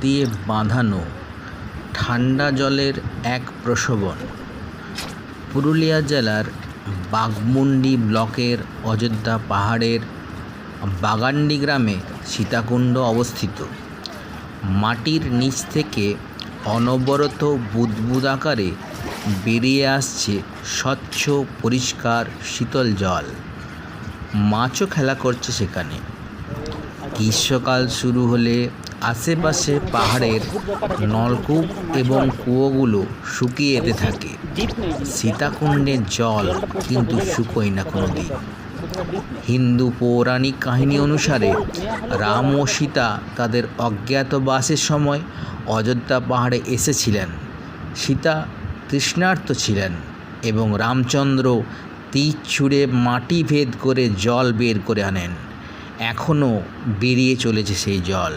দিয়ে বাঁধানো ঠান্ডা জলের এক প্রসবন। পুরুলিয়া জেলার বাঘমুন্ডি ব্লকের অযোধ্যা পাহাড়ের বাগান্ডি গ্রামে সীতাকুণ্ড অবস্থিত। মাটির নিচ থেকে অনবরত বুদবুদ আকারে বেরিয়ে আসছে স্বচ্ছ পরিষ্কার শীতল জল। মাছও খেলা করছে সেখানে। গ্রীষ্মকাল শুরু হলে আশেপাশে পাহাড়ের নলকূপ এবং কুয়োগুলো শুকিয়ে যেতে থাকে। সীতাকুণ্ডের জল কিন্তু শুকোয় না কোনো দিন। হিন্দু পৌরাণিক কাহিনী অনুসারে রাম ও সীতা তাদের অজ্ঞাতবাসের সময় অযোধ্যা পাহাড়ে এসেছিলেন। সীতা তৃষ্ণার্ত ছিলেন এবং রামচন্দ্র তীর ছুঁড়ে মাটি ভেদ করে জল বের করে আনেন। এখনও বেরিয়ে চলেছে সেই জল।